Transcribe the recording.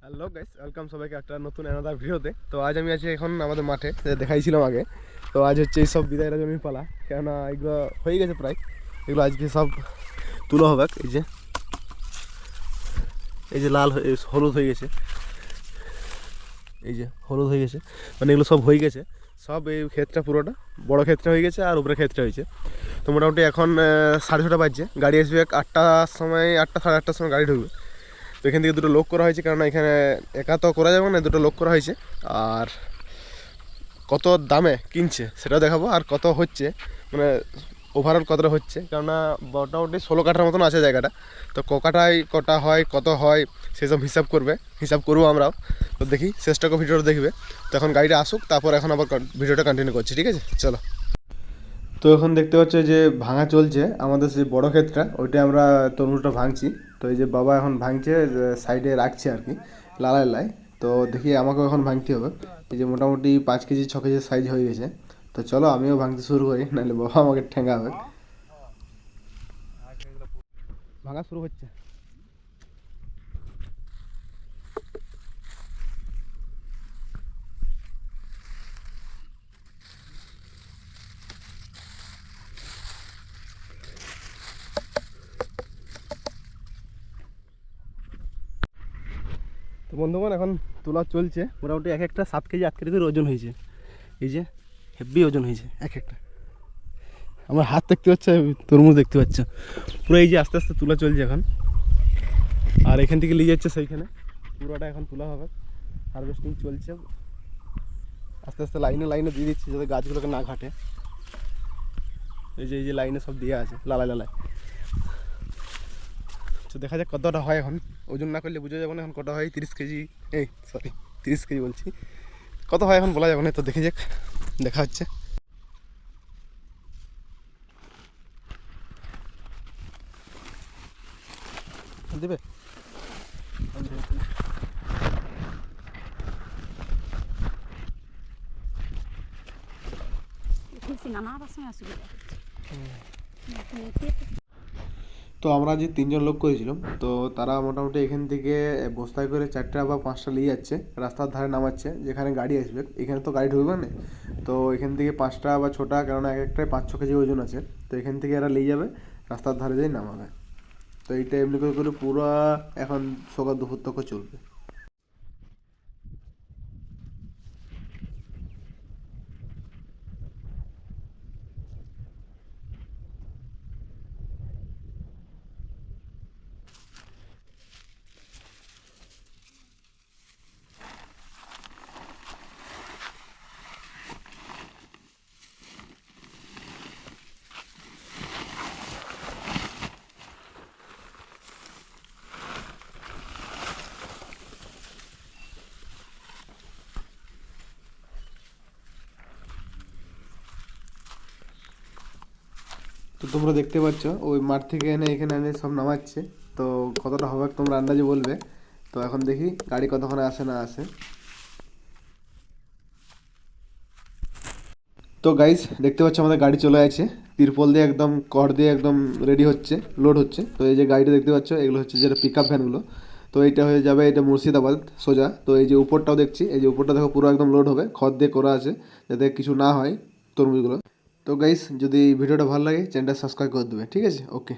Hello guys, welcome সবাইকে একটা নতুন অ্যানাদার ভিডিওতে। তো আজ আমি আছি এখন আমাদের মাঠে, যেটা দেখাইছিলাম আগে। তো আজ হচ্ছে এইসব বিদায়রা জমি পালা, কেননা এগুলো হয়ে গেছে প্রায়। এগুলো আজকে সব তুলো হবে। এই যে লাল হলুদ হয়ে গেছে, এই যে হলুদ হয়ে গেছে, মানে এগুলো সব হয়ে গেছে। সব এই ক্ষেতটা পুরোটা বড় ক্ষেতটা হয়ে গেছে, আর উপরে ক্ষেতটা হয়েছে। তো মোটামুটি এখন 6:30 বাজছে। গাড়ি আসবে 8টার সময়, 8টা সাড়ে 8টার সময় গাড়ি ঢুকবে। তো এখান থেকে দুটো লোক করা হয়েছে, কারণ এখানে একা তো করা যাবে না, দুটো লোক করা হয়েছে। আর কত দামে কিনছে সেটাও দেখাবো, আর কত হচ্ছে, মানে ওভারঅল কতটা হচ্ছে। কেননা মোটামুটি 16 কাঠার মতন আছে জায়গাটা। তো কাঠায় কটা হয়, কত হয়, সেসব হিসাব করবো আমরাও। তো দেখি, শেষটাকে ভিডিওটা দেখবে। তো এখন গাড়িটা আসুক, তারপর এখন আবার ভিডিওটা কন্টিনিউ করছি, ঠিক আছে? চলো। তো এখন দেখতে পাচ্ছ যে ভাঙা চলছে আমাদের সেই বড় ক্ষেতটা, ওইটা আমরা তরমুজটা ভাঙছি। তো এই যে বাবা এখন ভাঙছে, সাইডে রাখছে আর কি, লালাই লাই। তো দেখি আমাকেও এখন ভাঙতে হবে। এই যে মোটামুটি 5 কেজি 6 কেজি সাইজ হয়ে গেছে। তো চলো আমিও ভাঙতে শুরু করি, নাহলে বাবা আমাকে ঠেঙ্গা হবে। ভাঙা শুরু হচ্ছে। তো বন্ধুগণ, এখন তোলা চলছে। মোটামুটি এক একটা 7 কেজি 8 কেজি করে ওজন হয়েছে। এই যে হেভি ওজন হয়েছে এক একটা। আমার হাত দেখতে পাচ্ছ, তরমুজ দেখতে পাচ্ছ পুরো। এই যে আস্তে আস্তে তোলা চলছে এখন, আর এখান থেকে নিয়ে যাচ্ছে সেইখানে। পুরোটা এখন তোলা হবে, হারভেস্টিং চলছে। আস্তে আস্তে লাইনে লাইনে দিয়ে দিচ্ছি, যাতে গাছগুলোকে না ঘাটে। এই যে লাইনে সব দেওয়া আছে, লালাই লালাই। তো দেখা যাক কতটা হয়। এখন ওজন না করলে বুঝে যাবো না এখন কত হয়। 30 কেজি, 30 কেজি বলছি, কত হয় এখন বলা যাবে না। তো দেখে যাক, দেখা হচ্ছে। দেবে তো আমরা যে 3জন লোক করেছিলাম, তো তারা মোটামুটি এখান থেকে বস্তায় করে 4টা বা 5টা নিয়ে যাচ্ছে, রাস্তার ধারে নামাচ্ছে যেখানে গাড়ি আসবে। এখানে তো গাড়ি ঢুকবে না, তো এখান থেকে 5টা বা 6টা, কারণ এক একটায় 5-6 কেজি ওজন আছে। তো এখান থেকে এরা নিয়ে যাবে, রাস্তার ধারে যেয়ে নামাবে। তো এইটা এমনি করে করে পুরো এখন সকাল দুপুর তক চলবে। তো তোমরা দেখতে পাচ্ছ ওই মাঠ থেকে এনে এখানে এনে সব নামাচ্ছে। তো কতটা হবে তোমরা আন্দাজে বলবে। তো এখন দেখি গাড়ি কতক্ষণে আসে না আসে। তো গাইস দেখতে পাচ্ছ আমাদের গাড়ি চলে আছে, তিরপল দিয়ে একদম কর দিয়ে একদম রেডি হচ্ছে, লোড হচ্ছে। তো এই যে গাড়িটা দেখতে পাচ্ছ, এগুলো হচ্ছে যেটা পিক আপ ভ্যানগুলো। তো এইটা হয়ে যাবে, এটা মুর্শিদাবাদ সোজা। তো এই যে উপরটাও দেখছি, এই যে উপরটা দেখো পুরো একদম লোড হবে, খড় দিয়ে করা আছে যাতে কিছু না হয় তরমুজগুলো। তো গাইস যদি ভিডিওটা ভালো লাগে চ্যানেলটা সাবস্ক্রাইব করে দেবে, ঠিক আছে? ওকে।